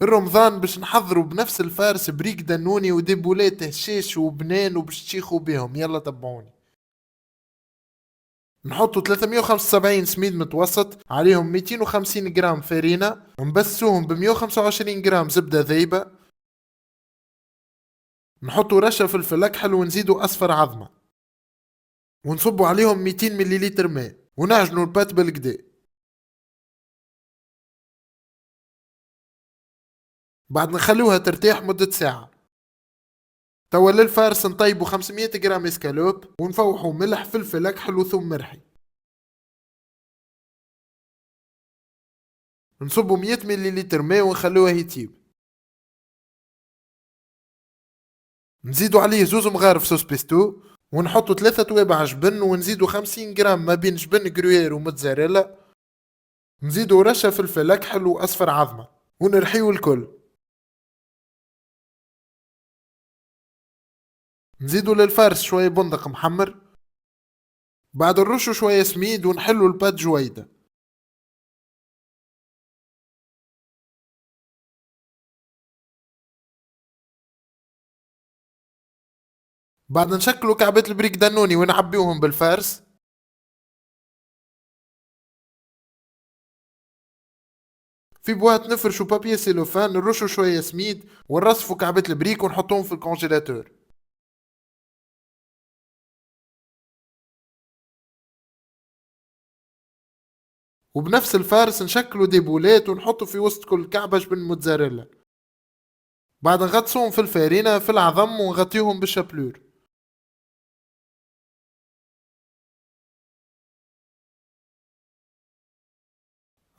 الرمضان باش نحضروا بنفس الفارس بريك دنوني وديبولات هشاش وبنان وباش تشيخوا بيهم، يلا تبعوني. نحطوا 375 سميد متوسط، عليهم 250 جرام فرينة، نبسوهم ب 125 جرام زبدة ذايبة. نحطوا رشة فلفل أكحل ونزيدوا أصفر عظمة، ونصبوا عليهم 200 مليلتر ماء، ونعجنوا البات بالكدا. بعد نخلوها ترتاح مدة ساعة. توا للفارس نطيبوا 500 جرام اسكالوب، ونفوحوا ملح فلفل أكحل وثوم مرحي. نصبوا 100 مليلتر ماء ونخلوها يطيب. نزيدوا عليه زوز مغارف صوص بيستو، ونحطوا 3 توابع جبن، ونزيدوا 50 جرام ما بين جبن جروير وموتزاريلا. نزيدوا رشة فلفل أكحل وأصفر عظمة، ونرحيو الكل. نزيدوا للفارس شوية بندق محمر. بعد نرشوا شوية سميد ونحلوا البات جويدة. بعد نشكلوا كعبات البريك دانوني ونعبيوهم بالفارس. في بواط نفرشوا بابي سيلوفان، نرشوا شوية سميد ونرصفوا كعبات البريك ونحطوهم في الكونجيلاتور. وبنفس الفارس نشكلوا ديبولات ونحطوا في وسط كل كعبة جبن موتزاريلا. بعد نغطسوهم في الفارينة في العظم ونغطيهم بالشابلور.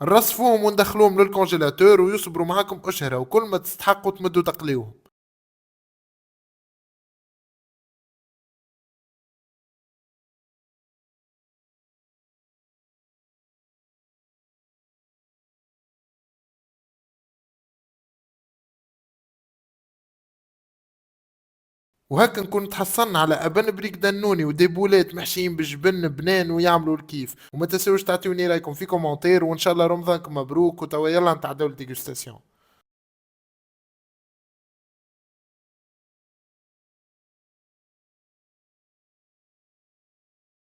نرصفوهم وندخلوهم للكونجيلاتور ويصبروا معاكم أشهرة، وكل ما تستحقوا تمدوا تقليوهم. وهكا نكون تحصلنا على أبن بريك دنوني وديبولات محشيين بالجبن بنان ويعملوا الكيف. وما تنسوش تعطيوني رايكم في كومنتير، وإن شاء الله رمضانكم مبروك، وتوا يلا نتعداو الديجوستاسيون.